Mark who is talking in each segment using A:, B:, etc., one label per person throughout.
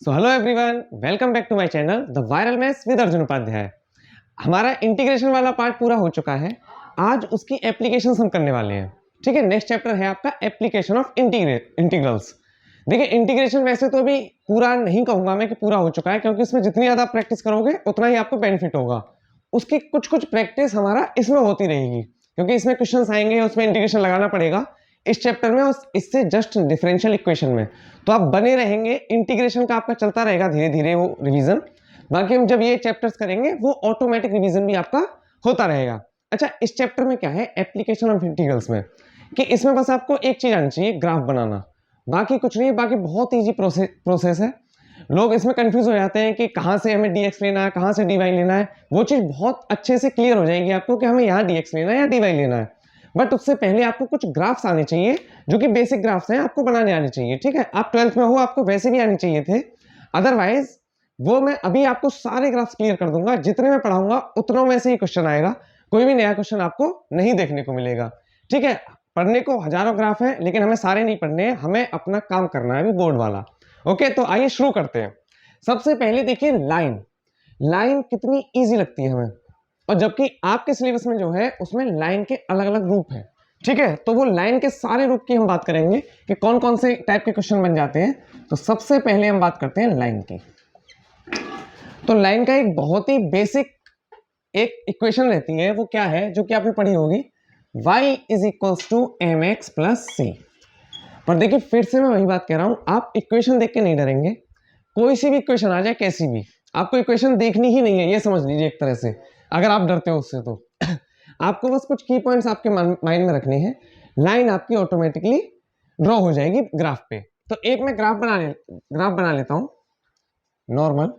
A: So hello everyone, welcome back to my channel the viral maths with Arjun Upadhyay. हमारा integration वाला part पूरा हो चुका है। आज उसकी एप्लीकेशंस हम करने वाले हैं। ठीक है, नेक्स्ट चैप्टर है आपका एप्लीकेशन ऑफ इंटीग्रल्स। देखिए, इंटीग्रेशन वैसे तो अभी पूरा नहीं कहूंगा मैं कि पूरा हो चुका है, क्योंकि इसमें जितनी ज्यादा प्रैक्टिस करोगे उतना ही आपको बेनिफिट होगा। उसकी कुछ कुछ प्रैक्टिस हमारा इसमें होती रहेगी, क्योंकि इसमें क्वेश्चंस आएंगे, उसमें इंटीग्रेशन लगाना पड़ेगा इस चैप्टर में और इससे जस्ट डिफरेंशियल इक्वेशन में। तो आप बने रहेंगे, इंटीग्रेशन का आपका चलता रहेगा धीरे धीरे वो रिवीजन। बाकी हम जब ये चैप्टर्स करेंगे वो ऑटोमेटिक रिवीजन भी आपका होता रहेगा। अच्छा, इस चैप्टर में क्या है एप्लीकेशन ऑफ इंटीग्रल्स में, कि इसमें बस आपको एक चीज आनी चाहिए, ग्राफ बनाना। बाकी कुछ नहीं है, बाकी बहुत ईजी प्रोसेस है। लोग इसमें कंफ्यूज हो जाते हैं कि कहाँ से हमें dx लेना है, कहाँ से dy लेना है। वो चीज बहुत अच्छे से क्लियर हो जाएगी आपको कि हमें यहाँ dx लेना है या dy लेना है। बट उससे पहले आपको कुछ ग्राफ्स आने चाहिए, जो कि बेसिक ग्राफ्स हैं, आपको बनाने आने चाहिए। ठीक है, आप 12th में हो, आपको वैसे भी आने चाहिए थे। अदरवाइज वो मैं अभी आपको सारे ग्राफ्स क्लियर कर दूंगा, जितने मैं पढ़ाऊंगा उतनों में से ही क्वेश्चन आएगा। कोई भी नया क्वेश्चन आपको नहीं देखने को मिलेगा। ठीक है, पढ़ने को हजारों ग्राफ है, लेकिन हमें सारे नहीं पढ़ने हैं, हमें अपना काम करना है अभी बोर्ड वाला। ओके, तो आइए शुरू करते हैं। सबसे पहले देखिए लाइन कितनी ईजी लगती है हमें, और जबकि आपके सिलेबस में जो है उसमें लाइन के अलग अलग रूप हैं। ठीक है, तो वो लाइन के सारे रूप की हम बात करेंगे कि कौन कौन से टाइप के क्वेश्चन बन जाते हैं। तो सबसे पहले हम बात करते हैं लाइन की। तो लाइन का एक बहुत ही बेसिक एक इक्वेशन रहती है, वो क्या है, जो कि आपने पढ़ी होगी, y is equals to m x plus c. पर देखिए, फिर से मैं वही बात कह रहा हूं, आप इक्वेशन देख के नहीं डरेंगे। कोई सी भी इक्वेशन आ जाए, कैसी भी, आपको इक्वेशन देखनी ही नहीं है, ये समझ लीजिए एक तरह से। अगर आप डरते हो उससे तो आपको बस कुछ की पॉइंट्स आपके माइंड में रखने हैं। लाइन आपकी ऑटोमेटिकली ड्रॉ हो जाएगी ग्राफ पे। तो एक मैं ग्राफ बना लेता हूं नॉर्मल।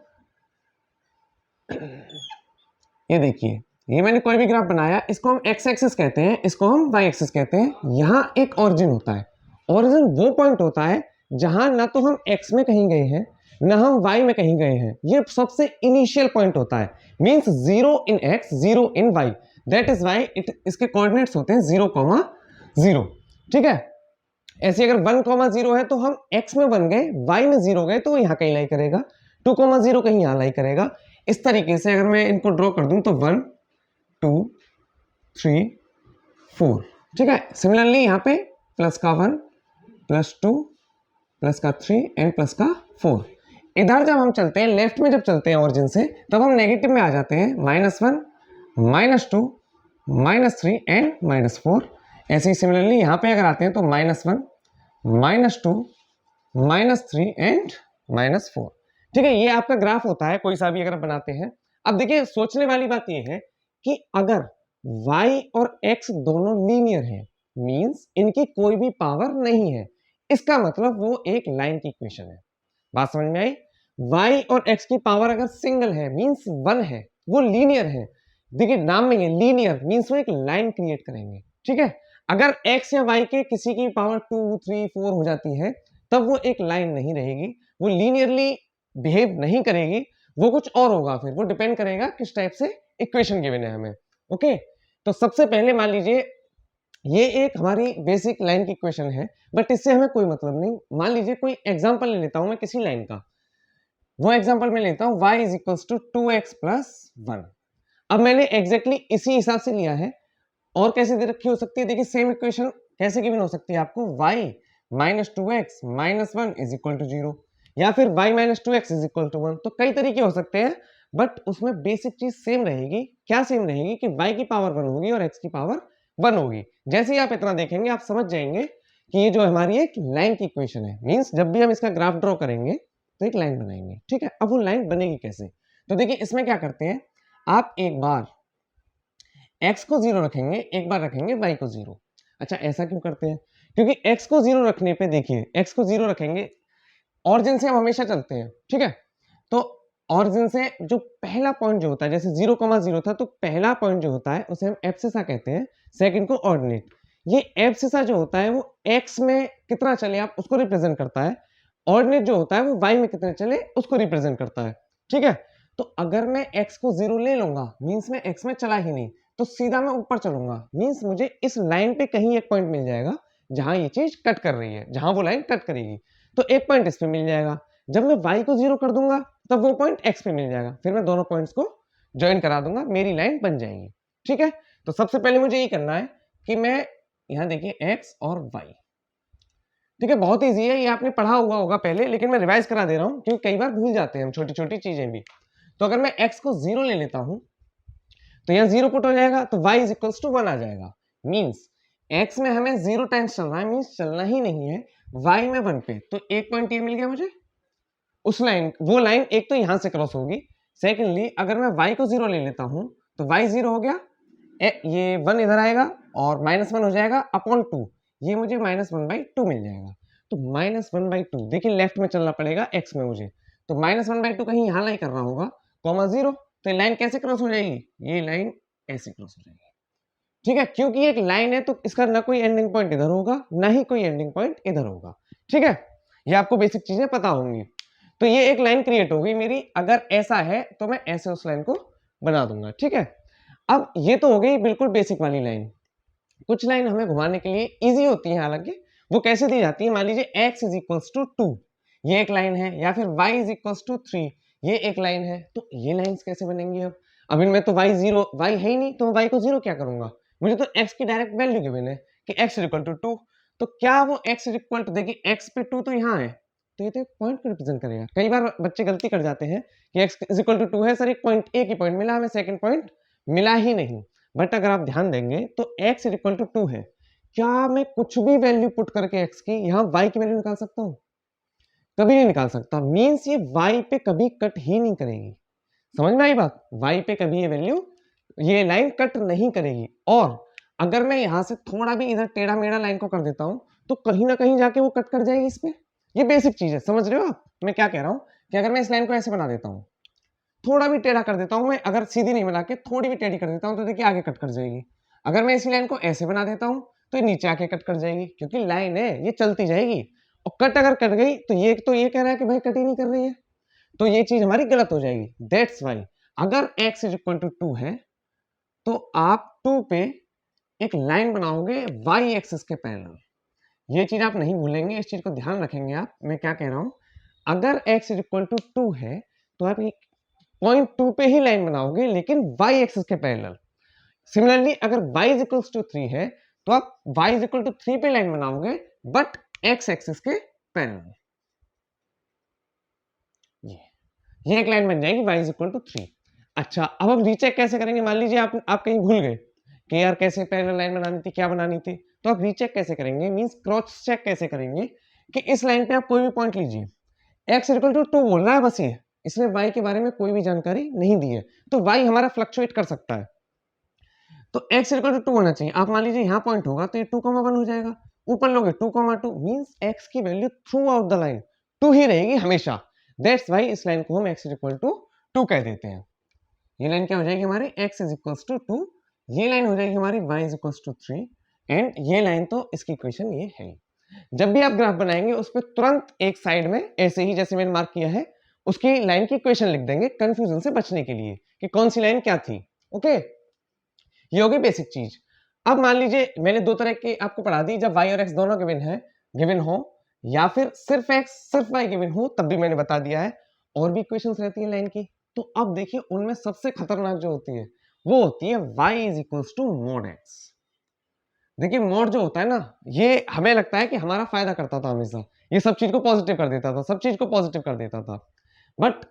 A: ये देखिए, ये मैंने कोई भी ग्राफ बनाया, इसको हम एक्स एक्सिस कहते हैं, इसको हम वाई एक्सिस कहते हैं। यहाँ एक ओरिजिन होता है। ओरिजिन वो पॉइंट होता है जहां ना तो हम एक्स में कहीं गए हैं, ना हम वाई में कहीं गए हैं। ये सबसे इनिशियल पॉइंट होता है, means 0 in x, 0 in y. That is y इसके कोऑर्डिनेट्स होते हैं 0,0। ठीक है, ऐसे अगर 1,0 है तो हम x में 1 गए, y में 0 गए, तो यहाँ कहीं लाई करेगा। 2,0 कहीं यहाँ लाई करेगा। इस तरीके से अगर मैं इनको ड्रॉ कर दूं तो 1 2 3 4। ठीक है, सिमिलरली यहाँ पे प्लस का 1 प्लस 2 प्लस का 3 एंड प्लस का 4। इधर जब हम चलते हैं, लेफ्ट में जब चलते हैं ऑरिजिन से, तब हम नेगेटिव में आ जाते हैं, -1 -2 -3 एंड -4। ऐसे ही सिमिलरली यहाँ पे अगर आते हैं तो -1 -2 -3 एंड -4। ठीक है, ये आपका ग्राफ होता है कोई सा भी अगर बनाते हैं। अब देखिए, सोचने वाली बात ये है कि अगर y और x दोनों लीनियर है, मींस इनकी कोई भी पावर नहीं है, इसका मतलब वो एक लाइन की इक्वेशन है। बात समझ में आई? y और x की पावर अगर सिंगल है, मींस 1 है, वो लीनियर है। देखिए, नाम में ये लीनियर मींस वो एक लाइन क्रिएट करेंगे। ठीक है, अगर x या y के किसी की पावर 2 3 4 हो जाती है, तब वो एक लाइन नहीं रहेगी, वो लीनियरली बिहेव नहीं करेगी, वो कुछ और होगा। फिर वो डिपेंड करेगा किस टाइप से इक्वेशन गिवन है हमें। ओके, तो सबसे पहले मान लीजिए ये एक हमारी बेसिक लाइन की इक्वेशन है, बट इससे हमें कोई मतलब नहीं। मान लीजिए कोई एग्जांपल ले लेता हूं मैं किसी लाइन का। वो एग्जांपल में लेता हूं y is equals to 2x plus 1। अब मैंने एग्जैक्टली इसी हिसाब से लिया है, और कैसे दे रखी हो सकती है, देखिए सेम इक्वेशन कैसे गिवन हो सकती है आपको, y minus 2x minus 1 is equal to 0, या फिर y minus 2x is equal to 1। तो कई तरीके हो सकते हैं, बट उसमें बेसिक चीज सेम रहेगी। क्या सेम रहेगी कि y की पावर 1 होगी और x की पावर 1 होगी। जैसे ही आप इतना देखेंगे, आप समझ जाएंगे कि ये जो हमारी एक लाइन की इक्वेशन है, मींस जब भी हम इसका ग्राफ ड्रॉ करेंगे तो एक लाइन बनाएंगे। ठीक है, अब वो लाइन बनेगी कैसे, तो देखिए इसमें क्या करते हैं, आप एक बार x को 0 रखेंगे, एक बार रखेंगे y को 0। अच्छा, ऐसा क्यों करते हैं, क्योंकि x को 0 रखने पे, देखिए x को 0 रखेंगे, ऑरिजिन से हम हमेशा चलते हैं। ठीक है, तो ऑरिजिन से जो पहला पॉइंट जो होता है, जैसे 0,0 था, तो पहला पॉइंट जो होता है उसे हम एब्सिसा कहते हैं, सेकंड को ऑर्डिनेट। ये एब्सिसा जो होता है वो x में कितना चले आप उसको रिप्रेजेंट करता है, ऑर्डिनेट जो होता है वो y में कितने चले उसको रिप्रेजेंट करता है। ठीक है, तो अगर मैं x को 0 ले लूंगा, मींस मैं x में चला ही नहीं, तो सीधा मैं ऊपर चलूंगा, मींस मुझे इस लाइन पे कहीं एक पॉइंट मिल जाएगा जहां ये चीज कट कर रही है, जहां वो लाइन कट करेगी। तो एक पॉइंट इस पे मिल जाएगा, जब मैं y को 0 कर दूंगा तब वो पॉइंट x पे मिल जाएगा, फिर मैं दोनों पॉइंट्स को ज्वाइन करा दूंगा, मेरी लाइन बन जाएगी। ठीक है, तो सबसे पहले मुझे ये करना है कि मैं यहाँ देखिए x और y, ठीक है, बहुत ईजी है, ये आपने पढ़ा हुआ होगा पहले, लेकिन मैं रिवाइज करा दे रहा हूँ क्योंकि कई बार भूल जाते हैं हम छोटी छोटी चीजें भी। तो अगर मैं x को 0 ले लेता हूं तो यहाँ 0 पुट हो जाएगा, तो y इज इक्वल्स टू 1 आ जाएगा। मीन्स x में हमें 0 टाइम्स चल रहा है, मीन्स चलना ही नहीं है, y में 1 पे, तो एक पॉइंट ये मिल गया मुझे। उस लाइन, वो लाइन एक तो यहां से क्रॉस होगी, सेकेंडली अगर मैं y को 0 ले लेता हूं तो y 0 हो गया, ये 1 इधर आएगा और -1 हो जाएगा अपॉन 2, ये मुझे -1/2 मिल जाएगा। तो -1/2, देखिए लेफ्ट में चलना पड़ेगा x में मुझे, तो -1/2 कहीं यहाँ लाई करना होगा, कॉमा 0, तो ये लाइन कैसे क्रॉस हो जाएगी, ये लाइन ऐसे क्रॉस हो जाएगी। ठीक है, क्योंकि ये एक लाइन है तो इसका ना कोई एंडिंग पॉइंट इधर होगा ना ही कोई एंडिंग पॉइंट इधर होगा। ठीक है, ये आपको बेसिक चीजें पता होंगी। तो ये एक लाइन क्रिएट हो गई मेरी, अगर ऐसा है तो मैं ऐसे उस लाइन को बना दूंगा। ठीक है, अब ये तो हो गई बिल्कुल बेसिक वाली लाइन। कुछ लाइन हमें घुमाने के लिए इजी होती है, हालांकि वो कैसे दी जाती है, मान लीजिए x इज इक्वल्स टू 2, ये एक लाइन है, या फिर y इज इक्वल्स टू 3, ये एक लाइन है। तो ये लाइंस कैसे बनेंगी, अब इनमें तो y है ही नहीं, तो मैं y को 0 क्या करूंगा, मुझे तो x की डायरेक्ट वैल्यू गिवन है कि x इज इक्वल टू 2, तो क्या वो x इज इक्वल टू, देखिए x पे 2 तो यहाँ है, तो ये तो एक पॉइंट को रिप्रेजेंट करेगा। कई बार बच्चे गलती कर जाते हैं कि x इज इक्वल टू 2 है, सर एक पॉइंट, एक ही पॉइंट मिला, हमें सेकंड पॉइंट मिला ही नहीं। बट अगर आप ध्यान देंगे तो x इज इक्वल टू 2 है, क्या मैं कुछ भी वैल्यू पुट करके x की यहाँ y की वैल्यू निकाल सकता हूँ, कभी नहीं निकाल सकता। मींस ये y पे कभी कट ही नहीं करेगी, समझ में आई बात, y पे कभी ये वैल्यू, ये लाइन कट नहीं करेगी। और अगर मैं यहां से थोड़ा भी इधर टेढ़ा मेढ़ा लाइन को कर देता हूं तो कहीं ना कहीं जाके वो कट कर जाएगी इस पे। ये बेसिक चीज है, समझ रहे हो आप मैं क्या कह रहा हूं, कि अगर मैं इस लाइन को ऐसे बना देता हूं, थोड़ा भी टेढ़ा कर देता हूं मैं, अगर सीधी नहीं बना के थोड़ी भी टेढ़ी कर देता हूं तो देखिए आगे कट कर जाएगी। अगर मैं इसी लाइन को ऐसे बना देता हूं तो ये नीचे आके कट कर जाएगी, क्योंकि लाइन है ये चलती जाएगी। और कट अगर कट गई तो ये कह रहा है कि भाई कट ही नहीं कर रही है, तो ये चीज हमारी गलत हो जाएगी। दैट्स वाई अगर x इज इक्वल टू 2 है तो आप 2 पे एक लाइन बनाओगे y एक्सिस के पैरेलल। ये चीज आप नहीं भूलेंगे, इस चीज को ध्यान रखेंगे आप, मैं क्या कह रहा हूं, अगर x इज इक्वल टू 2 है तो आप पॉइंट 2 पे ही लाइन बनाओगे लेकिन y एक्सिस के पैरेलल। सिमिलरली अगर y इज इक्वल टू 3 है तो आप y इज इक्वल टू 3 पे लाइन बनाओगे बट x एक्सिस के पैरेलल। ये एक लाइन बन जाएगी y इज इक्वल टू 3। अच्छा, अब हम रीचेक कैसे करेंगे, मान लीजिए आप कहीं भूल गए कि यार कैसे पैरेलल लाइन बनानी थी, क्या बनानी थी, तो आप रीचेक कैसे करेंगे, मींस क्रॉस चेक कैसे करेंगे, कि इस लाइन पे आप कोई भी पॉइंट लीजिए, x इक्वल टू 2 बोल रहा है बस, ये इसने y के बारे में कोई भी जानकारी नहीं दी है, तो y हमारा फ्लक्चुएट कर सकता है, तो x इक्वल टू 2 होना चाहिए। आप मान लीजिए यहाँ पॉइंट होगा तो ये 2,1 हो जाएगा, ऊपर लोगे 2,2 मींस x की value through out the line 2 ही रहेगी हमेशा। दैट्स वाई इस लाइन को हम x इक्वल टू 2 कह देते हैं। ये लाइन क्या हो जाएगी हमारी, x इज इक्वल टू 2, ये लाइन हो जाएगी हमारी y is equal to 3, and ये लाइन तो इसकी इक्वेशन ये है। जब भी आप ग्राफ बनाएंगे उस पर तुरंत एक साइड में ऐसे ही जैसे मैंने मार्क किया है उसकी लाइन की इक्वेशन लिख देंगे कंफ्यूजन से बचने के लिए कि कौन सी लाइन क्या थी। ओके, ये होगी बेसिक चीज। अब मान लीजिए मैंने दो तरह की आपको पढ़ा दी, जब y और x दोनों गिवन हो या फिर सिर्फ x सिर्फ y गिवन हो तब भी मैंने बता दिया है। और भी इक्वेशंस रहती है लाइन की, तो अब देखिए उनमें सबसे खतरनाक जो होती है वो होती है y is equals to mod x। देखिए मॉड जो होता है ना, ये हमें लगता है कि हमारा फायदा करता था हमेशा, ये सब चीज को पॉजिटिव कर देता था, सब चीज को पॉजिटिव कर देता था, बट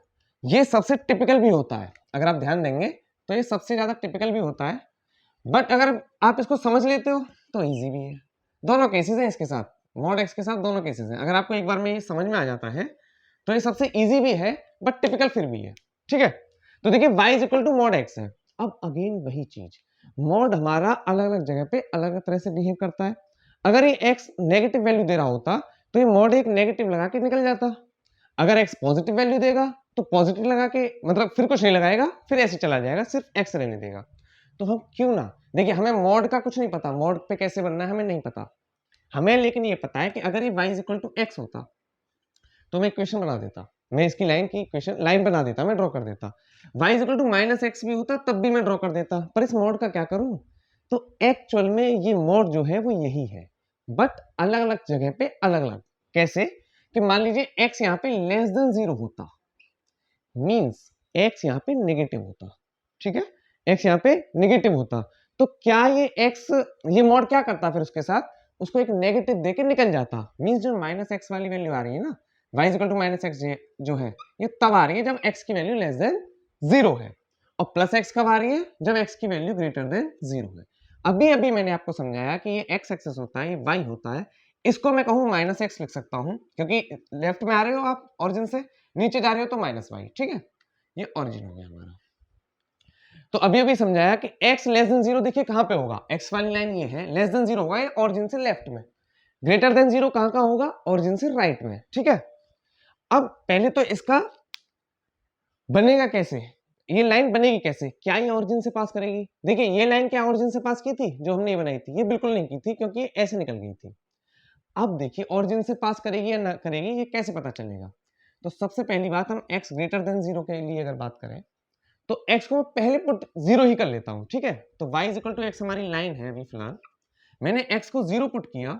A: ये सबसे टिपिकल भी होता है। अगर आप ध्यान देंगे तो ये सबसे ज्यादा टिपिकल भी होता है, बट अगर आप इसको समझ लेते हो तो इजी भी है। दोनों केसेस हैं इसके साथ, मॉड एक्स के साथ दोनों केसेस हैं। अगर आपको एक बार में ये समझ में आ जाता है तो ये सबसे इजी भी है बट टिपिकल फिर भी है। ठीक है, तो देखिए y is equal to mod x है। अब अगेन वही चीज, मॉड हमारा अलग अलग जगह पे अलग अलग तरह से बिहेव करता है। अगर ये x नेगेटिव वैल्यू दे रहा होता तो ये मॉड एक नेगेटिव लगा के निकल जाता, अगर x पॉजिटिव वैल्यू देगा तो पॉजिटिव लगा के, मतलब फिर कुछ नहीं लगाएगा, फिर ऐसे चला जाएगा, सिर्फ x रहने देगा। तो हम क्यों ना, देखिए हमें मॉड का कुछ नहीं पता, मॉड पे कैसे बनना है हमें नहीं पता हमें, लेकिन ये पता है कि अगर ये y is equal to x होता तो मैं इक्वेशन बना देता, मैं इसकी लाइन की इक्वेशन लाइन बना देता, मैं ड्रॉ कर देता। y is equal to minus x भी होता तब भी मैं ड्रॉ कर देता, पर इस मॉड का क्या करूं, तो एक्चुअल में ये मॉड जो है वो यही है, बट अलग अलग जगह पे अलग अलग। कैसे कि मान लीजिए x यहाँ पे लेस देन 0 होता, मींस x यहाँ पे नेगेटिव होता, ठीक है, x यहाँ पे नेगेटिव होता, तो क्या ये x, ये मॉड क्या करता फिर उसके साथ, उसको एक नेगेटिव देके निकल जाता, मींस जो माइनस एक्स वाली वैल्यू आ रही है ना, y equal to minus x जो है, ये तब आ रही है जब x की वैल्यू लेस देन 0 है, और प्लस एक्स कब आ रही है, जब x की वैल्यू ग्रेटर देन 0 है। अभी अभी मैंने आपको समझाया कि ये x एक्सेस होता है, ये y होता है, इसको मैं कहूँ माइनस एक्स लिख सकता हूँ, क्योंकि लेफ्ट में आ रहे हो आप ओरिजिन से, नीचे जा रहे हो तो माइनस वाई, ठीक है, ये ओरिजिन हो गया हमारा। तो अभी अभी समझाया कि x लेस देन 0 देखिए कहां पे होगा, x वाली लाइन ये है, लेस देन 0 होगा ये ओरिजिन से लेफ्ट में, ग्रेटर देन 0 कहां होगा, ओरिजिन से राइट में, ठीक है। अब पहले तो इसका बनेगा कैसे, ये लाइन बनेगी कैसे, क्या ये ओरिजिन से पास करेगी, देखिए ये लाइन क्या ओरिजिन से पास की थी, जो हमने बनाई थी, ये बिल्कुल नहीं की थी क्योंकि ये ऐसे निकल गई थी। अब देखिए ओरिजिन से पास करेगी या ना करेगी, ये कैसे पता चलेगा, तो सबसे पहली बात हम x ग्रेटर देन 0 के लिए अगर बात करें तो x को पहले पुट 0 ही कर लेता हूं, ठीक है, तो y is equal to x हमारी लाइन है अभी फिलहाल, मैंने x को 0 पुट किया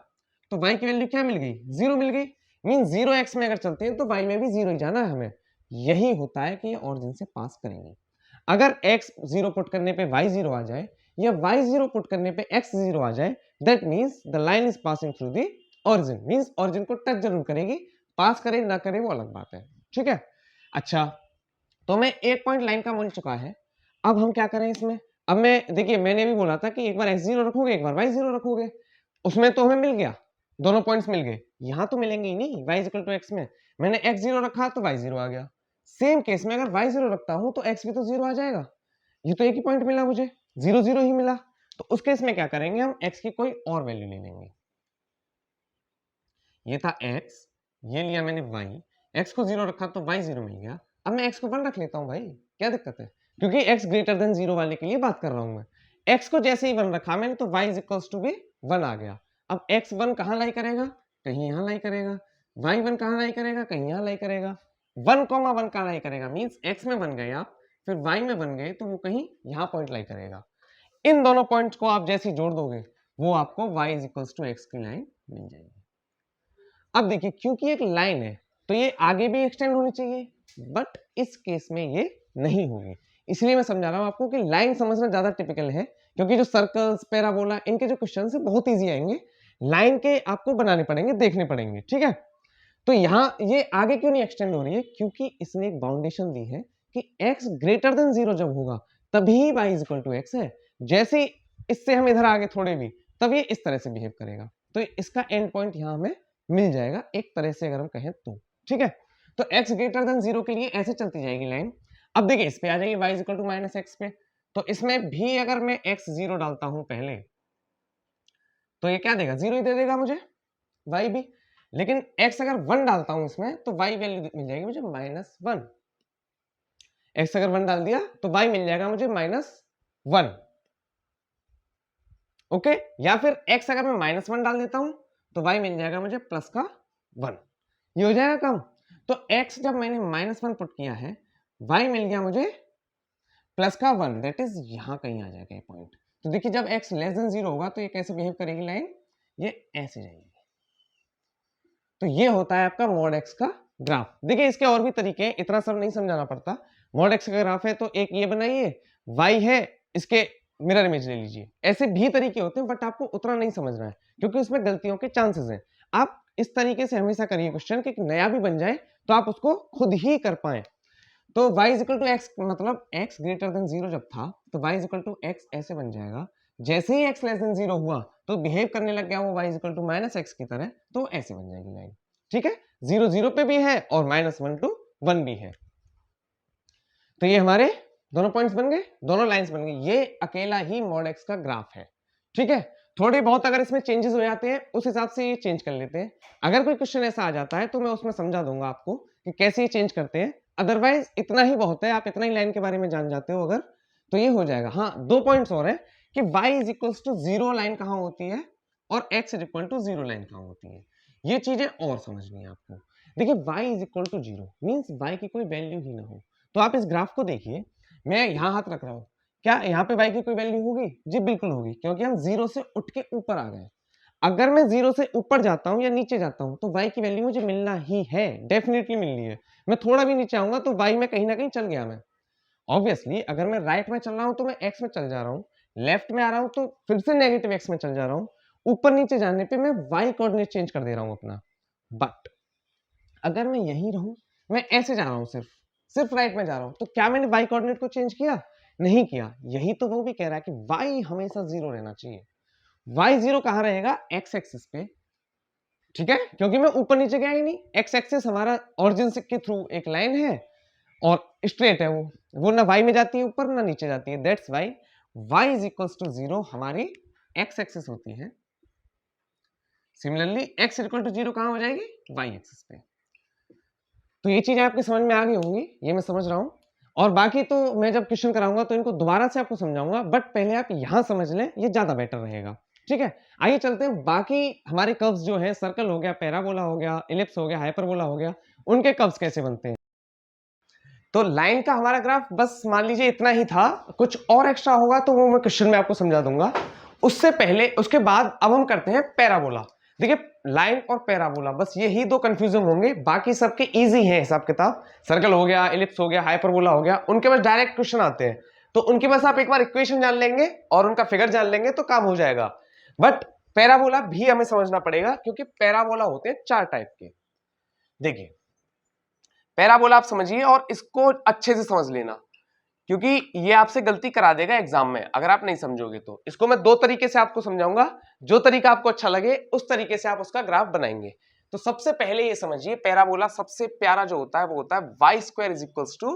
A: तो y की वैल्यू क्या मिल गई, 0 मिल गई, मीन 0x में अगर चलते हैं तो y में भी 0 ही जाना है हमें, यही होता है कि ये ओरिजिन से पास करेंगे। अगर x 0 पुट करने पे y 0 आ जाए या y 0 पुट करने पे x 0 आ जाए, that means the line is passing through the origin, means origin को टच जरूर करेगी, पास करे ना करे वो अलग बात है, ठीक है। अच्छा, तो मैं एक पॉइंट लाइन का मिल चुका है, अब हम क्या करें इसमें, अब मैं देखिए मैंने भी बोला था कि एक बार x0 रखोगे एक बार y0 रखोगे, उसमें तो हमें मिल गया, दोनों पॉइंट्स मिल गए, यहां तो मिलेंगे ही नहीं, y इक्वल टू x में मैंने x0 रखा तो y0 आ गया, सेम केस में अगर y0 रखता हूं तो x भी तो 0 आ जाएगा, ये तो एक ही पॉइंट मिला मुझे, 0 0 ही मिला, तो उस केस में क्या करेंगे हम, x की कोई और वैल्यू ले लेंगे, ये था x, ये लिया मैंने y, x को 0 रखा तो y 0 मिल गया, अब मैं x को 1 रख लेता हूँ भाई, क्या दिक्कत है, क्योंकि x ग्रेटर देन 0 वाले के लिए बात कर रहा हूँ मैं, x को जैसे ही 1 रखा मैंने तो y इज इक्वल्स टू भी 1 आ गया, अब x 1 कहाँ लाई करेगा, कहीं यहाँ लाई करेगा, y 1 कहाँ लाई करेगा, कहीं यहाँ लाई करेगा, 1 1 कहाँ लाई करेगा, मीन्स x में बन गए आप, फिर y में बन गए तो वो कहीं यहाँ पॉइंट लाई करेगा, इन दोनों पॉइंट्स को आप जैसे जोड़ दोगे वो आपको y is equals to x की लाइन मिल जाएगी। अब देखिए क्योंकि एक लाइन है तो ये आगे भी एक्सटेंड होनी चाहिए, बट इस केस में ये नहीं होगी, इसलिए मैं समझा रहा हूं आपको कि लाइन समझना ज्यादा टिपिकल है, क्योंकि जो सर्कल्स पैराबोला इनके जो क्वेश्चन है बहुत इजी आएंगे, लाइन के आपको बनाने पड़ेंगे, देखने पड़ेंगे, ठीक है। तो यहाँ ये आगे क्यों नहीं एक्सटेंड हो रही है, क्योंकि इसने एक बाउंडेशन दी है कि x ग्रेटर देन 0 जब होगा तभी y is equal to x है, जैसे इससे हम इधर आगे थोड़े भी तब ये इस तरह से बिहेव करेगा, तो इसका एंड पॉइंट यहाँ हमें मिल जाएगा एक तरह से अगर हम कहें तो, ठीक है। तो x ग्रेटर देन 0 के लिए ऐसे चलती जाएगी लाइन, अब देखिए इस पे आ जाएगी y is equal to minus x पे, तो इसमें भी अगर मैं x 0 डालता हूं पहले तो ये क्या देगा, 0 ही दे देगा मुझे, y भी, लेकिन x अगर 1 डालता हूं इसमें तो y वैल्यू मिल जाएगी मुझे -1, x अगर 1 डाल दिया तो y मिल जाएगा मुझे -1, ओके, या फिर x अगर मैं -1 डाल देता हूं तो y मिल जाएगा मुझे प्लस का 1, ये हो जाएगा कम, तो x जब मैंने -1 पुट किया है, y मिल गया मुझे प्लस का 1, दैट इज यहां कहीं आ जाएगा ये पॉइंट, तो देखिए जब x लेस देन 0 होगा तो ये कैसे बिहेव करेगी लाइन, ये ऐसे जाएगी, तो ये होता है आपका मॉड x का ग्राफ। देखिए इसके और भी तरीके हैं, इतना सब नहीं समझाना पड़ता, मॉड x का ग्राफ है तो एक ये बनाइए, y है इसके मिरर इमेज ले लीजिए, ऐसे भी तरीके होते हैं, बट आपको उतना नहीं समझना है क्योंकि उसमें गलतियों के चांसेस हैं, आप इस तरीके से हमेशा करिए क्वेश्चन कि नया भी बन जाए तो आप उसको खुद ही कर पाए। तो y is equal to x, मतलब x ग्रेटर देन 0 जब था तो y is equal to x ऐसे बन जाएगा, जैसे ही x लेस देन 0 हुआ तो बिहेव करने लग गया वो y is equal to minus x की तरह, तो ऐसे बन जाएगी लाइन, ठीक है, 0 0 पे भी है और -1 to 1 भी है, तो ये हमारे दोनों पॉइंट्स बन गए, दोनों लाइंस बन गई, ये अकेला ही मॉड x का ग्राफ है, ठीक है। थोड़े बहुत अगर इसमें चेंजेस हो जाते हैं उस हिसाब से ये चेंज कर लेते हैं, अगर कोई क्वेश्चन ऐसा आ जाता है तो मैं उसमें समझा दूंगा आपको कि कैसे ये चेंज करते हैं, अदरवाइज इतना ही बहुत है, आप इतना ही लाइन के बारे में जान जाते हो अगर तो ये हो जाएगा। हाँ, 2 पॉइंट्स और है कि y is equals to 0 line कहाँ होती है और x is equal to 0 line कहाँ होती है, ये चीजें और समझनी है आपको। देखिए y is equal to 0 means y की कोई वैल्यू ही ना हो, तो आप इस ग्राफ को देखिए, मैं यहाँ हाथ रख रहा हूँ, क्या यहाँ पे y की कोई वैल्यू होगी, जी बिल्कुल होगी, क्योंकि हम 0 से उठ के ऊपर आ गए। अगर मैं 0 से ऊपर जाता हूँ या नीचे जाता हूँ तो y की वैल्यू मुझे मिलना ही है, डेफिनेटली मिलनी है। मैं थोड़ा भी नीचे आऊंगा तो y में कहीं ना कहीं चल गया मैं। ऑब्वियसली अगर मैं राइट में चल रहा हूँ तो मैं x में चल जा रहा हूँ, लेफ्ट में आ रहा हूँ तो फिर से नेगेटिव x में चल जा रहा हूँ, ऊपर नीचे जाने पे मैं y कोऑर्डिनेट चेंज कर दे रहा हूँ अपना। बट अगर मैं यहीं रहूँ, मैं ऐसे जा रहा हूँ, सिर्फ राइट में जा रहा हूँ, तो क्या मैंने y कोऑर्डिनेट को चेंज किया? नहीं किया। यही तो वो भी कह रहा है कि y हमेशा 0 रहना चाहिए। y 0 कहाँ रहेगा? x एक्सिस पे, ठीक है, क्योंकि मैं ऊपर नीचे गया ही नहीं। x एक्सिस हमारा ऑरिजिन के थ्रू एक लाइन है और स्ट्रेट है, वो ना y में जाती है ऊपर ना नीचे जाती है। That's why y is equals to 0 हमारी x एक्सिस होती है। सिमिलरली x इक्वल टू 0 कहाँ हो जाएगी? y एक्सिस पे। तो ये चीजें आपके समझ में आ गई होंगी, ये मैं समझ रहा हूँ। और बाकी तो मैं जब क्वेश्चन कराऊंगा तो इनको दोबारा से आपको समझाऊंगा, बट पहले आप यहां समझ लें, ये ज्यादा बेटर रहेगा। ठीक है, आइए चलते हैं बाकी हमारे कर्व्स जो हैं, सर्कल हो गया, पैराबोला हो गया, इलिप्स हो गया, हाइपरबोला हो गया, उनके कर्व्स कैसे बनते हैं। तो लाइन का हमारा ग्राफ बस मान लीजिए इतना ही था, कुछ और एक्स्ट्रा होगा तो वो मैं क्वेश्चन में आपको समझा दूंगा। उससे पहले उसके बाद अब हम करते हैं पैराबोला। देखिए लाइन और पैराबोला बस यही दो कंफ्यूजन होंगे, बाकी सबके इजी हैं हिसाब किताब। सर्कल हो गया, इलिप्स हो गया, हाइपरबोला हो गया, उनके पास डायरेक्ट क्वेश्चन आते हैं, तो उनके पास आप एक बार इक्वेशन जान लेंगे और उनका फिगर जान लेंगे तो काम हो जाएगा। बट पैराबोला भी हमें समझना पड़ेगा, क्योंकि पैराबोला होते हैं 4 टाइप के। देखिए पैराबोला आप समझिए और इसको अच्छे से समझ लेना, क्योंकि ये आपसे गलती करा देगा एग्जाम में अगर आप नहीं समझोगे तो। इसको मैं 2 तरीके से आपको समझाऊंगा, जो तरीका आपको अच्छा लगे उस तरीके से आप उसका ग्राफ बनाएंगे। तो सबसे पहले ये समझिए, पैराबोला सबसे प्यारा जो होता है वो होता है y square is equals to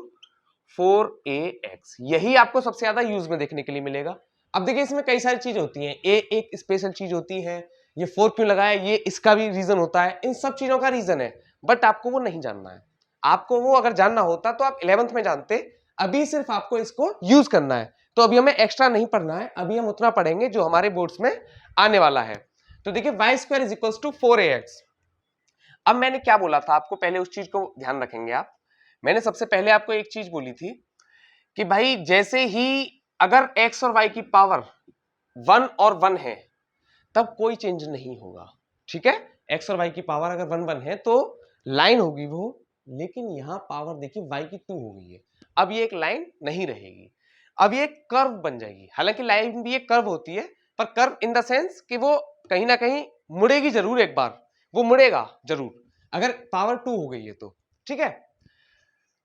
A: 4ax। यही आपको सबसे ज्यादा यूज में देखने के लिए मिलेगा। अब देखिए इसमें कई सारी चीजें होती हैं, ए एक स्पेशल चीज होती है, ये 4 क्यों लगाया ये इसका भी रीजन होता है, इन सब चीजों का रीजन है, बट आपको वो नहीं जानना है। आपको वो अगर जानना होता तो आप 11th में जानते, अभी सिर्फ आपको इसको यूज करना है। तो अभी हमें एक्स्ट्रा नहीं पढ़ना है, अभी हम उतना पढ़ेंगे जो हमारे बोर्ड्स में आने वाला है। तो देखिए y square is equals to 4ax। अब मैंने क्या बोला था आपको, पहले उस चीज को ध्यान रखेंगे आप। मैंने सबसे पहले आपको एक चीज बोली थी कि भाई जैसे ही अगर x और y की पावर 1 और 1 है तब कोई चेंज नहीं होगा। ठीक है, x और y की पावर अगर 1 1 है तो लाइन होगी वो, लेकिन यहां पावर देखिए y की 2 हो गई है, अब ये एक लाइन नहीं रहेगी, अब ये कर्व बन जाएगी। हालांकि लाइन भी एक कर्व होती है, पर कर्व इन द सेंस कि वो कहीं ना कहीं मुड़ेगी जरूर, एक बार वो मुड़ेगा जरूर अगर पावर 2 हो गई है तो। ठीक है,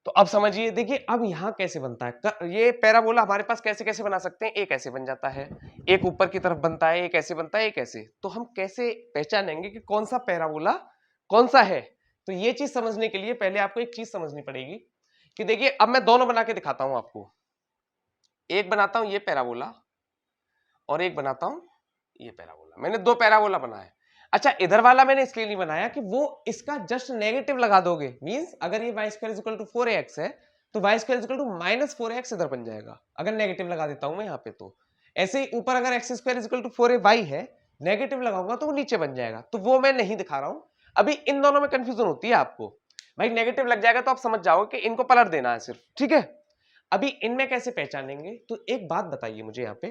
A: तो अब समझिए, देखिए अब यहां कैसे बनता है ये पैराबोला हमारे पास कैसे कैसे बना सकते हैं। एक ऐसे बन जाता है, एक ऊपर की तरफ बनता है, एक ऐसे बनता है, एक ऐसे। तो हम कैसे पहचानेंगे कि कौन सा पैराबोला कौन सा है? तो ये चीज समझने के लिए पहले आपको एक चीज समझनी पड़ेगी कि देखिए अब मैं दोनों बना के दिखाता हूं आपको। एक बनाता हूं ये पैराबोला और एक बनाता हूं ये पैराबोला। मैंने 2 पैराबोला बनाए। अच्छा इधर वाला मैंने इसलिए नहीं बनाया कि वो इसका जस्ट नेगेटिव लगा दोगे, मींस अगर ये y square is equal to 4ax है तो y square is equal to -4ax इधर बन जाएगा, अगर नेगेटिव लगा देता हूं मैं यहाँ पे। तो ऐसे ही ऊपर अगर x square is equal to 4ay है, नेगेटिव लगाऊंगा तो वो नीचे बन जाएगा। तो वो मैं नहीं दिखा रहा हूं अभी। इन दोनों में कंफ्यूजन होती है आपको, भाई नेगेटिव लग जाएगा तो आप समझ जाओगे कि इनको पलट देना है सिर्फ। ठीक है, अभी इनमें कैसे पहचानेंगे, तो एक बात बताइए मुझे यहाँ पे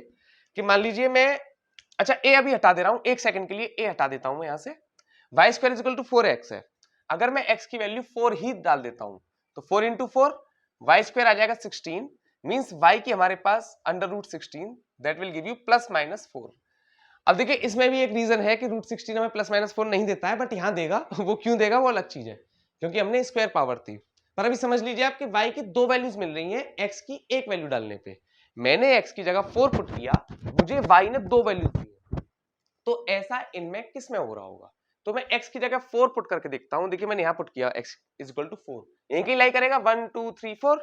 A: कि मान लीजिए मैं, अच्छा ए अभी हटा दे रहा हूं, एक सेकंड के लिए ए हटा देता हूं मैं यहां से। Y square equal to 4x है, अगर मैं x की वैल्यू 4 ही डाल देता हूं तो 4 इंटू 4 वाई स्क्वायर आ जाएगा 16, मींस y की हमारे पास √16 दैट विल गिव यू +-4। अब देखिए इसमें भी एक रीजन है कि √16 हमें +-4 नहीं देता है, बट यहां देगा वो क्यों देगा वो अलग चीज है, क्योंकि हमने स्क्वायर पावर थी। पर अभी समझ लीजिए आपके y की 2 वैल्यूज मिल रही हैं x की एक वैल्यू डालने पे। मैंने x की जगह 4 पुट किया, मुझे y ने 2 वैल्यू दी, तो ऐसा इनमें किस में हो रहा होगा। तो मैं x की जगह 4 पुट करके देखता हूं। देखिए मैंने यहां पुट किया x इज इक्वल टू 4, यहीं की लाई करेगा 1 2 3 4।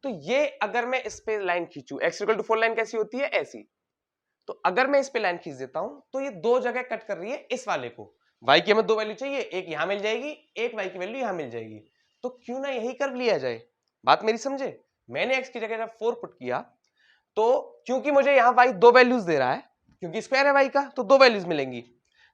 A: तो ये अगर मैं इस पे लाइन खींचूं, x इक्वल टू 4 लाइन कैसी होती है, ऐसी। तो अगर मैं इस पे लाइन खींच देता हूं तो ये 2 जगह कट कर रही है इस वाले को। y की हमें 2 वैल्यू चाहिए, एक यहां मिल जाएगी, एक y की वैल्यू यहां मिल जाएगी। तो क्यों ना यही कर्व लिया जाए, बात मेरी समझे। मैंने x की जगह जब 4 पुट किया तो क्योंकि मुझे यहां y 2 वैल्यूज दे रहा है, क्योंकि स्क्वायर है y का, तो 2 वैल्यूज मिलेंगी।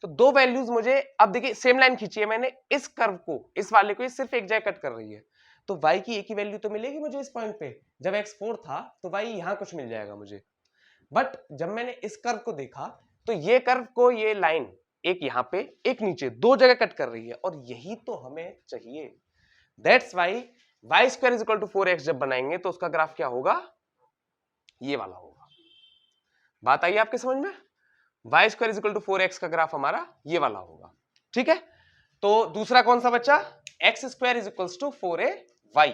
A: तो 2 वैल्यूज मुझे, अब देखिए सेम लाइन खींची है मैंने, इस कर्व को, इस वाले को, ये सिर्फ एक जगह कट कर रही है, तो y की एक ही वैल्यू तो मिलेगी मुझे इस पॉइंट पे। जब x 4 था तो y यहां कुछ मिल जाएगा मुझे। बट जब मैंने इस कर्व को देखा तो ये कर्व को, ये लाइन एक यहाँ पे, एक नीचे, दो जगह कट कर रही है और यही तो हमें चाहिए। That's why y square is equal to 4x जब बनाएंगे तो उसका ग्राफ क्या होगा, ये वाला होगा। बात आई आपके समझ में? y square is equal to 4x का ग्राफ हमारा ये वाला होगा। ठीक है, तो दूसरा कौन सा बच्चा, x square is equal to 4ay।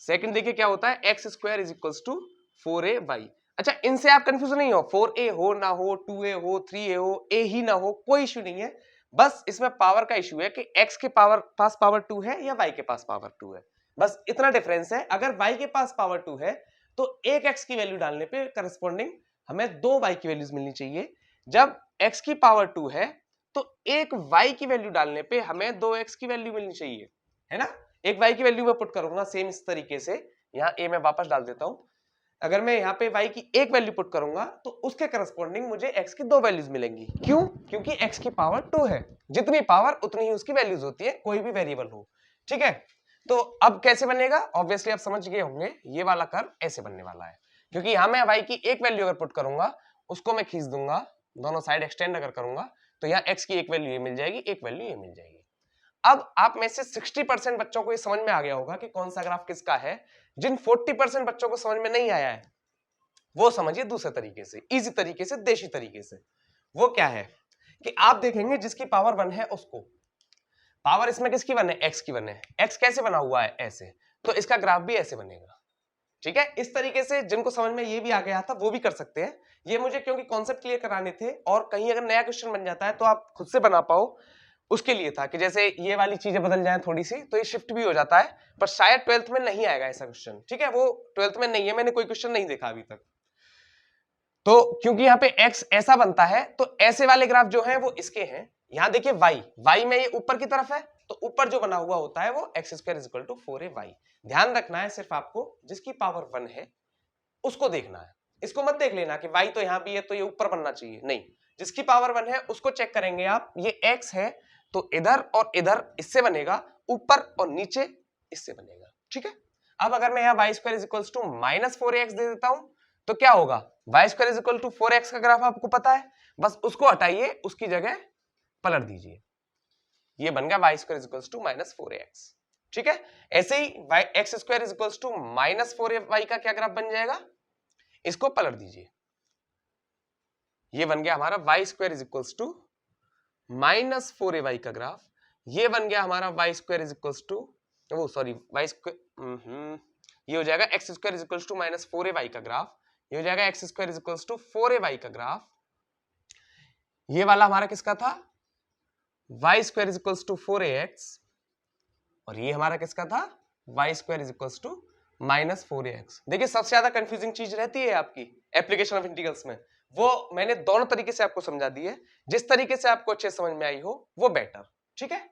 A: Second देखिए क्या होता है, x square is equal to 4ay। अच्छा, इनसे आप कंफ्यूज नहीं हो, 4a हो ना हो, 2a हो, 3a हो, a ही ना हो, कोई इश्यू नहीं है। बस इसमें पावर का इश्यू है कि x के पास पावर 2 है या y के पास पावर 2 है, बस इतना डिफरेंस है। अगर y के पास पावर 2 है तो एक x की वैल्यू डालने पे करस्पॉन्डिंग हमें दो y की वैल्यूज मिलनी चाहिए। जब x की पावर 2 है तो एक y की वैल्यू डालने पे हमें दो x की वैल्यू मिलनी चाहिए, है ना। एक y की वैल्यू मैं पुट करूंगा सेम इस तरीके से, यहाँ a मैं वापस डाल देता हूं। अगर मैं यहाँ पे y की एक वैल्यू पुट करूंगा तो उसके करस्पॉन्डिंग मुझे x की दो वैल्यूज मिलेंगी। क्यों? क्योंकि x की पावर 2 है, जितनी पावर उतनी ही उसकी वैल्यूज होती है, कोई भी वेरिएबल हो। ठीक है, तो अब कैसे बनेगा, ऑब्वियसली आप समझ गए होंगे, ये वाला कर्व ऐसे बनने वाला है। क्योंकि यहाँ मैं y की एक वैल्यू अगर पुट करूंगा, उसको मैं खींच दूंगा, दोनों साइड एक्सटेंड अगर करूंगा तो यहाँ x की एक वैल्यू ये मिल जाएगी, एक वैल्यू ये मिल जाएगी। अब आप में से 60% बच्चों को ये समझ में आ गया होगा कि कौन सा ग्राफ किसका है। जिन 40% बच्चों को समझ में नहीं आया है वो समझिए दूसरे तरीके से, इजी तरीके से, देशी तरीके से। वो क्या है कि आप देखेंगे जिसकी पावर 1 है उसको, पावर इसमें किसकी 1 है, x की 1 है, x कैसे बना हुआ है, ऐसे, तो इसका ग्राफ भी ऐसे बनेगा। ठीक है, इस तरीके से जिनको समझ में ये भी आ गया था वो भी कर सकते हैं। ये मुझे क्योंकि कॉन्सेप्ट क्लियर कराने थे, और कहीं अगर नया क्वेश्चन बन जाता है तो आप खुद से बना पाओ, उसके लिए था कि जैसे ये वाली चीजें बदल जाएं थोड़ी सी तो ये शिफ्ट भी हो जाता है। पर शायद 12th में नहीं आएगा ऐसा क्वेश्चन। ठीक है, वो 12th में नहीं है, मैंने कोई क्वेश्चन नहीं देखा अभी तक। तो क्योंकि यहाँ पे x ऐसा बनता है तो ऐसे वाले ग्राफ जो हैं वो इसके हैं। यहाँ देखिए y में ये ऊपर की तरफ है, तो ऊपर जो बना हुआ होता है वो x square is equal to 4ay। ध्यान रखना है सिर्फ आपको, जिसकी पावर 1 है उसको देखना है, इसको मत देख लेना कि y तो यहाँ भी है तो ये ऊपर बनना चाहिए, नहीं, जिसकी पावर 1 है उसको चेक करेंगे आप। ये x है तो इधर और इधर इससे बनेगा, ऊपर और नीचे इससे बनेगा। ठीक है, अब अगर मैं यहाँ y square is equal to minus 4ax दे देता हूं तो क्या होगा, y square is equal to 4x का ग्राफ आपको पता है, बस उसको हटाइए, उसकी जगह पलट दीजिए, ये बन गया y square is equal to minus 4ax। ठीक है, ऐसे ही x square is equal to minus 4y का क्या ग्राफ बन जाएगा, इसको पलट दीजिए, ये बन गया हमारा y square is equal to minus 4ay का ग्राफ। ये बन गया हमारा y square is equal to, वो सॉरी y स्क्वायर, ये हो जाएगा x square is equal to minus 4ay का ग्राफ। ये हो जाएगा x square is equal to 4ay का ग्राफ। ये वाला हमारा किसका था, y square is equal to 4ax, और ये हमारा किसका था, y square is equal to minus 4ax। देखिए सबसे ज्यादा कंफ्यूजिंग चीज रहती है आपकी एप्लीकेशन ऑफ इंटीग्रल्स में, वो मैंने दोनों तरीके से आपको समझा दी है, जिस तरीके से आपको अच्छे समझ में आई हो वो बेटर। ठीक है,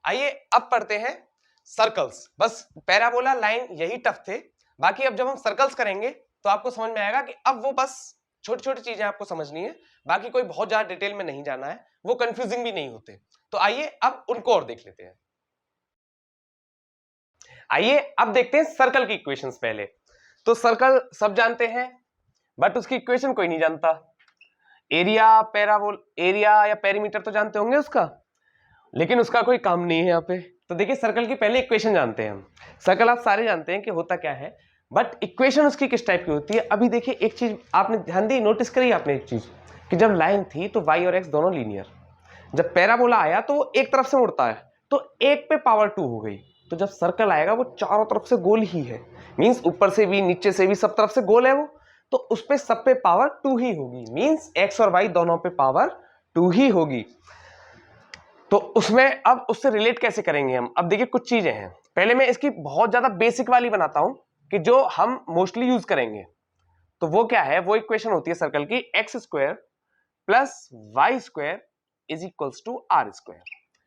A: आइए अब पढ़ते हैं सर्कल्स। बस पैराबोला लाइन यही टफ थे, बाकी अब जब हम सर्कल्स करेंगे तो आपको समझ में आएगा कि अब वो बस छोटी छोटी चीजें आपको समझनी है, बाकी कोई बहुत ज्यादा डिटेल में नहीं जाना है, वो कंफ्यूजिंग भी नहीं होते। तो आइए अब उनको और देख लेते हैं। आइए अब देखते हैं सर्कल की इक्वेशंस। पहले तो सर्कल सब जानते हैं बट उसकी इक्वेशन कोई नहीं जानता। एरिया या पेरीमीटर तो जानते होंगे उसका, लेकिन उसका कोई काम नहीं है यहाँ पे। तो देखिए सर्कल की पहले इक्वेशन जानते हैं हम। सर्कल आप सारे जानते हैं कि होता क्या है, बट इक्वेशन उसकी किस टाइप की होती है। अभी देखिए एक चीज आपने ध्यान दी, नोटिस करी आपने एक चीज कि जब लाइन थी तो y और x दोनों लीनियर, जब पैराबोला आया तो वो एक तरफ से मुड़ता है तो एक पे पावर 2 हो गई। तो जब सर्कल आएगा वो चारों तरफ से गोल ही है, मींस ऊपर से भी नीचे से भी सब तरफ से गोल है वो, तो उस पे सब पे पावर 2 ही होगी, मींस x और y दोनों पे पावर 2 ही होगी। तो उसमें अब उससे रिलेट कैसे करेंगे हम। अब देखिए कुछ चीजें हैं, पहले मैं इसकी बहुत ज्यादा बेसिक वाली बनाता हूं कि जो हम मोस्टली यूज करेंगे। तो वो क्या है, वो इक्वेशन होती है सर्कल की x square plus y square is equals to r square.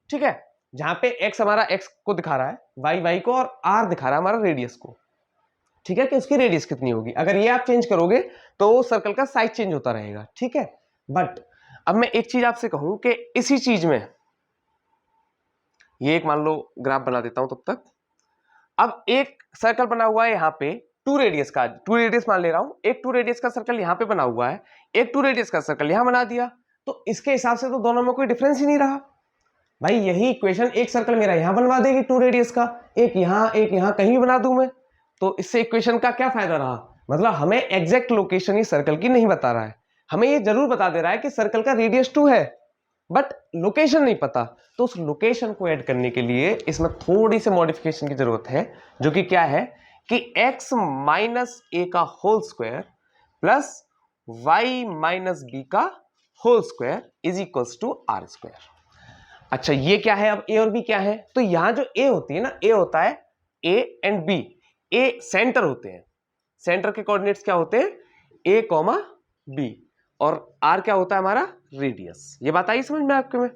A: ठीक है, जहां पे x हमारा x को दिखा रहा है, y को, और r दिखा रहा है हमारा रेडियस को। ठीक है, कि उसकी रेडियस कितनी होगी। अगर ये आप चेंज करोगे तो सर्कल का साइज चेंज होता रहेगा। ठीक है, बट अब मैं एक चीज आपसे कहूं कि इसी चीज में ये एक मान लो ग्राफ बना देता हूं तब तक। अब एक सर्कल बना हुआ है यहाँ पे 2 रेडियस का, 2 रेडियस मान ले रहा हूं, एक 2 रेडियस का सर्कल यहाँ पे बना हुआ है, एक 2 रेडियस का सर्कल यहाँ बना दिया। तो इसके हिसाब से तो दोनों में कोई डिफरेंस ही नहीं रहा भाई। यही इक्वेशन एक सर्कल मेरा यहां बनवा देगी 2 रेडियस का, एक यहां कहीं भी बना दूं मैं, तो इससे इक्वेशन का क्या फायदा रहा? मतलब हमें एग्जैक्ट लोकेशन ही सर्कल की नहीं बता रहा है, हमें ये जरूर बता दे रहा है कि सर्कल का रेडियस 2 है, बट लोकेशन नहीं पता। तो उस लोकेशन को ऐड करने के लिए इसमें थोड़ी सी मॉडिफिकेशन की जरूरत है, जो कि क्या है कि x माइनस ए का whole square plus y minus b का whole square is equals to r square. अच्छा ये क्या है? अब a और b क्या है? तो यहां जो a होती है ना, a होता है a and b, a centre होते हैं, सेंटर के कोऑर्डिनेट्स क्या होते हैं? a कॉमा b, और r क्या होता है हमारा? रेडियस। ये बात आई समझ में आपके में?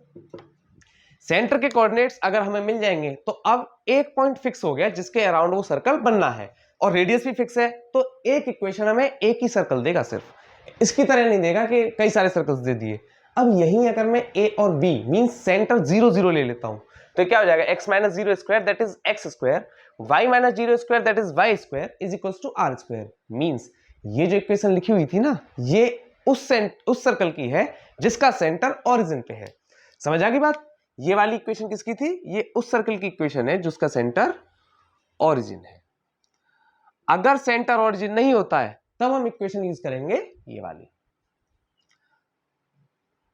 A: सेंटर के कोऑर्डिनेट्स अगर हमें मिल जाएंगे तो अब एक पॉइंट फिक्स हो गया जिसके अराउंड वो सर्कल बनना है, और रेडियस भी फिक्स है, तो एक इक्वेशन हमें एक ही सर्कल देगा, सिर्फ इसकी तरह नहीं देगा कि कई सारे सर्कल्स दे दिए। अब यहीं अगर मैं a और b मींस सेंटर 0 0 ले लेता हूं तो क्या हो जाएगा? x minus 0 square that is x square, y minus 0 square that is y square is equals to r square. Means ये जो इक्वेशन लिखी हुई थी ना, ये उस सर्कल की है जिसका सेंटर ओरिजिन पे है। समझ आ गई बात? ये वाली इक्वेशन किसकी थी? ये उस सर्कल की इक्वेशन है जिसका सेंटर ओरिजिन है। अगर सेंटर ओरिजिन नहीं होता है तब हम इक्वेशन यूज करेंगे ये वाली।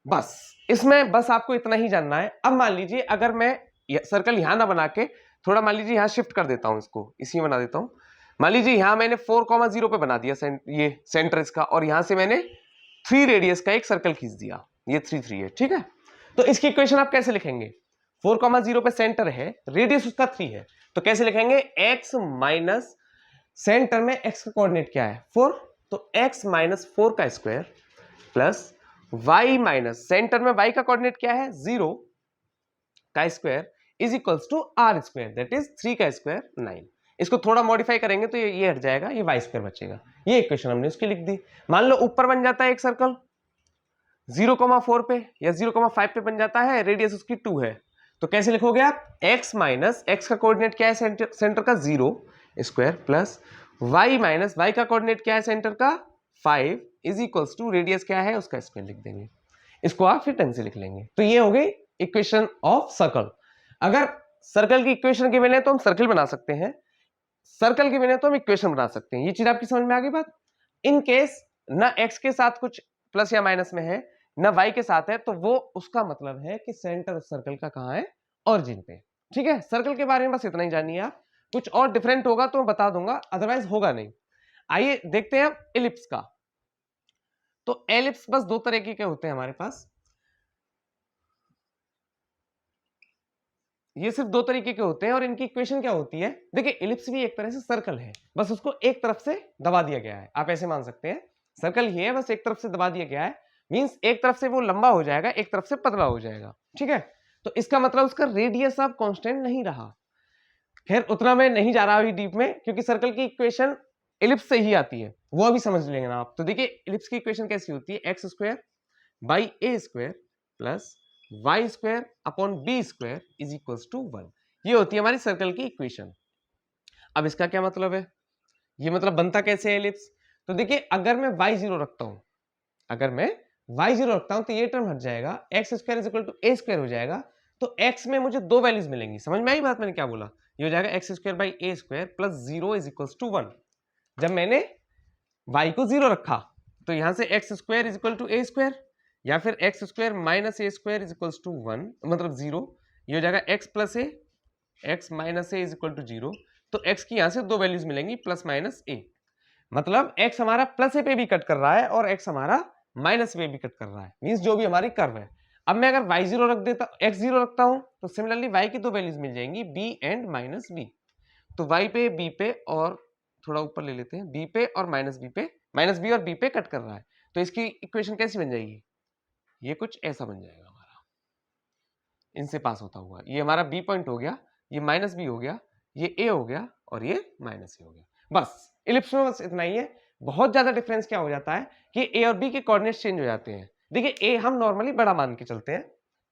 A: बस इसमें बस आपको इतना ही जानना है। अब मान लीजिए अगर मैं सर्कल यहां ना बना के थोड़ा मान लीजिए यहां शिफ्ट कर देता हूं, इसको इसी में बना देता हूं। मान लीजिए यहां मैंने 4,0 पे बना दिया ये सेंटर इसका, और यहां से मैंने 3 रेडियस का एक सर्कल खींच दिया, ये 3 3 है, ठीक है। तो इसकी इक्वेशन आप कैसे लिखेंगे? 4,0 पे सेंटर है, रेडियस उसका 3 है, तो कैसे लिखेंगे? x माइनस सेंटर में x का कोऑर्डिनेट क्या है? 4, तो x माइनस 4 का square plus y minus centre में y का कोऑर्डिनेट क्या है? 0 का square is equals to r square that is 3 का स्क्वायर 9। इसको थोड़ा मॉडिफाई करेंगे तो ये हट जाएगा, ये y स्क्वायर बचेगा। ये इक्वेशन हमने उसकी लिख दी। मान लो ऊपर बन जाता है एक सर्कल 0,4 पे या 0,5 पे बन जाता है, रेडियस उसकी 2 है, तो कैसे लिखोगे आप? x माइनस x का कोऑर्डिनेट क्या है? सेंटर का 0 square plus y minus y का कोऑर्डिनेट क्या है? सेंटर का 5 इज इक्वल्स टू रेडियस क्या है? उसका स्क्वायर लिख देंगे। इसको आप फिर 10 से लिख लेंगे। तो ये हो गई इक्वेशन ऑफ सर्कल। अगर सर्कल की इक्वेशन के बिना तो हम सर्कल बना सकते हैं, सर्कल के बिना तो हम इक्वेशन बना सकते हैं। ये चीज आपकी समझ में आ गई बात? इन केस ना x के साथ कुछ प्लस या माइनस में है ना y के साथ है, तो वो उसका मतलब है कि सेंटर सर्कल का कहां है? ओरिजिन पे। ठीक है, सर्कल के बारे में बस इतना ही जानिए आप। कुछ और डिफरेंट होगा तो मैं बता दूंगा, अदरवाइज होगा नहीं। आइए देखते हैं एलिप्स का। तो एलिप्स बस 2 तरीके के होते हैं हमारे पास, ये सिर्फ 2 तरीके के होते हैं, और इनकी इक्वेशन क्या होती है? देखिए एलिप्स भी एक तरह से सर्कल है, बस उसको एक तरफ से दबा दिया गया है। आप ऐसे मान सकते हैं सर्कल ही है, बस एक तरफ से दबा दिया गया है। मींस एक तरफ से वो लंबा हो जाएगा, एक तरफ से पतला हो जाएगा, ठीक है। तो इसका मतलब उसका रेडियस अब कांस्टेंट नहीं रहा। खैर उतना मैं नहीं जा रहा अभी डीप में, क्योंकि सर्कल की इक्वेशन एलिप्स से ही आती है, वो अभी समझ लेंगे ना आप। तो देखिए एलिप्स की इक्वेशन कैसी होती है? X square by a square plus y square upon b square is equals to 1। ये होती है हमारी सर्कल की इक्वेशन। अब इसका क्या मतलब है? ये मतलब बनता कैसे है एलिप्स? तो देखिए अगर मैं y0 रखता हूं, अगर मैं y0 रखता हूं तो ये टर्म हट जाएगा, x square is equal to a square हो जाएगा। तो x में मुझे 2 वैल्यूज मिलेंगी। समझ में आई बात मैंने क्या बोला? ये हो जाएगा x square by a square plus 0 is equals to 1। जब मैंने y को 0 रखा तो यहां से x square is equal to a square, या फिर x square minus a square is equals to 1, मतलब 0। ये हो जाएगा x plus a, x minus a is equal to 0। तो x की यहां से 2 वैल्यूज मिलेंगी प्लस माइनस ए, मतलब x हमारा प्लस ए पे भी कट कर रहा है और x हमारा माइनस पे भी कट कर रहा है, मींस जो भी हमारी कर्व है। अब मैं अगर y0 रख देता, x0 रखता हूं तो सिमिलरली y की 2 वैल्यूज मिल जाएंगी b एंड माइनस b। तो y पे b पे और थोड़ा ऊपर ले लेते हैं b पे और माइनस b पे, माइनस b और b पे कट कर रहा है। तो इसकी इक्वेशन कैसी बन जाएगी? ये कुछ ऐसा बन जाएगा हमारा, इनसे पास होता हुआ। ये हमारा बी पॉइंट हो गया, ये माइनस बी हो गया, ये ए हो गया और ये माइनस ए हो गया। बस इलिप्स में बस इतना ही है। बहुत ज्यादा डिफरेंस क्या हो जाता है कि ए और बी के कोऑर्डिनेट्स चेंज हो जाते हैं। देखिए ए हम नॉर्मली बड़ा मान के चलते हैं,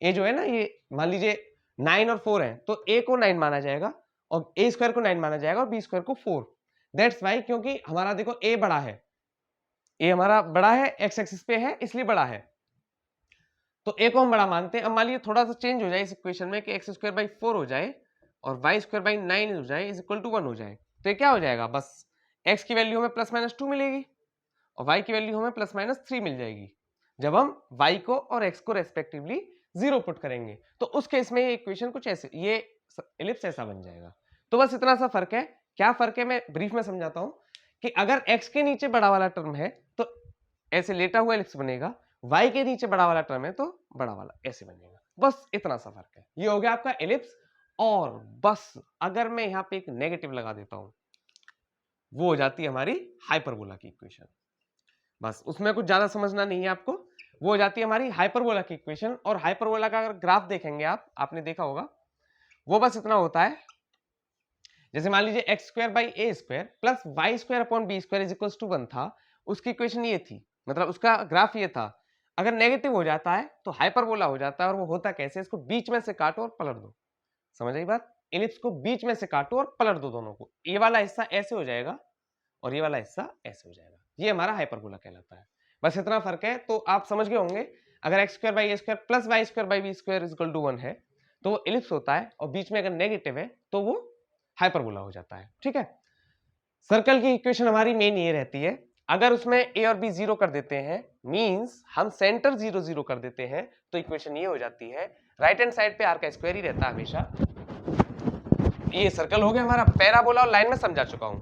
A: ए जो है ना, ये मान लीजिए 9 और 4 है तो ए को 9 माना जाएगा और ए स्क्वायर को 9 माना जाएगा और बी स्क्वायर को 4। दैट्स वाई, क्योंकि हमारा देखो ए बड़ा है, ए हमारा बड़ा है, एक्स एक्सिस पे है इसलिए बड़ा है। तो ए को हम बड़ा मानते हैं। अब मान लीजिए थोड़ा सा चेंज हो जाए इस इक्वेशन में कि x² by 4 हो जाए और y² by 9 हो जाए इज इक्वल टू 1 हो जाए, तो ये क्या हो जाएगा, बस x की वैल्यू हमें +-2 मिलेगी और y की वैल्यू हमें +-3 मिल जाएगी जब हम y को और x को रेस्पेक्टिवली 0 पुट करेंगे। तो उस केस में ये इक्वेशन कुछ ऐसे, ये एलिप्स ऐसा बन जाएगा। तो बस इतना सा फर्क है। क्या फर्क है मैं ब्रीफ में समझाता हूं कि अगर x के नीचे बड़ा वाला टर्म है तो ऐसे लेटा हुआ एलिप्स बनेगा, y के नीचे बड़ा वाला टर्म है तो बड़ा वाला ऐसे बनेगा। बस इतना सा फर्क है। ये हो गया आपका एलिप्स। और बस अगर मैं यहां पे एक नेगेटिव लगा देता हूं, वो हो जाती है हमारी हाइपरबोला की इक्वेशन। बस उसमें कुछ ज्यादा समझना नहीं है आपको, वो हो जाती है हमारी हाइपरबोला की इक्वेशन। और हाइपरबोला का अगर ग्राफ देखेंगे आप, आपने देखा होगा, वो बस इतना होता है, जैसे मान लीजिए x² by a² plus y² upon b² is equals to 1 था, उसकी इक्वेशन ये थी, मतलब उसका ग्राफ ये था। अगर नेगेटिव हो जाता है तो हाइपरबोला हो जाता है। और वो होता कैसे, इसको बीच में से काटो और पलट दो। समझ आई बात? एलिप्स को बीच में से काटो और पलट दो दोनों को, ये वाला हिस्सा ऐसे हो जाएगा और ये वाला हिस्सा ऐसे हो जाएगा। ये हमारा हाइपरबोला कहलाता है। बस इतना फर्क है। तो आप समझ गए होंगे, अगर x² by a² plus y² by b² is equal to 1 है तो वो एलिप्स होता है, और बीच में अगर नेगेटिव है तो वो हाइपरबोला हो जाता है। ठीक है। सर्कल की इक्वेशन हमारी मेन ये रहती है, अगर उसमें a और b 0 कर देते हैं, मींस हम सेंटर 0 0 कर देते हैं, तो इक्वेशन ये हो जाती है, राइट हैंड साइड पे r का स्क्वायर ही रहता है हमेशा। ये सर्कल हो गया हमारा। पैराबोला और लाइन में समझा चुका हूं,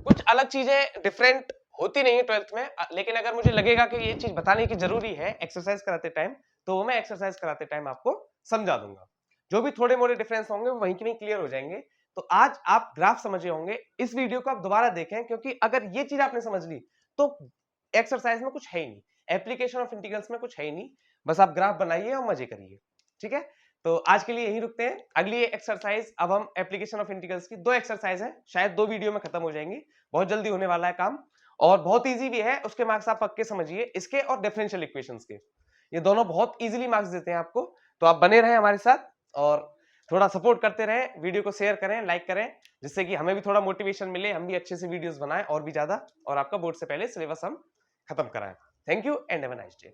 A: कुछ अलग चीजें डिफरेंट होती नहीं है 12th में, लेकिन अगर मुझे लगेगा कि ये चीज बताने की जरूरी है एक्सरसाइज कराते टाइम, तो वो मैं एक्सरसाइज कराते टाइम आपको समझा दूंगा। जो भी थोड़े मोड़े डिफरेंस होंगे वो वहीं के वहीं क्लियर हो जाएंगे। तो आज आप ग्राफ समझे होंगे, इस वीडियो को आप दोबारा देखें, क्योंकि अगर ये चीज आपने समझ ली तो एक्सरसाइज में कुछ है ही नहीं, एप्लीकेशन ऑफ इंटीग्रल्स में कुछ है ही नहीं। बस आप ग्राफ बनाइए और मजे करिए। ठीक है। तो आज के लिए यही रुकते हैं। अगली एक्सरसाइज, अब हम एप्लीकेशन ऑफ इंटीग्रल्स की 2 एक्सरसाइज है, शायद 2 वीडियो में खत्म हो जाएंगी, बहुत जल्दी होने वाला है काम, और बहुत इजी भी है। उसके मार्क्स आप पक्के समझिए, इसके और डिफरेंशियल इक्वेशंस के, ये दोनों बहुत इजीली मार्क्स देते हैं आपको। तो आप बने रहें हमारे साथ और थोड़ा सपोर्ट करते रहें, वीडियो को शेयर करें, लाइक करें, जिससे कि हमें भी थोड़ा मोटिवेशन मिले, हम भी अच्छे से वीडियोस बनाएं और भी ज्यादा, और आपका बोर्ड से पहले सिलेबस हम खत्म कराएं। Thank you and have a nice day.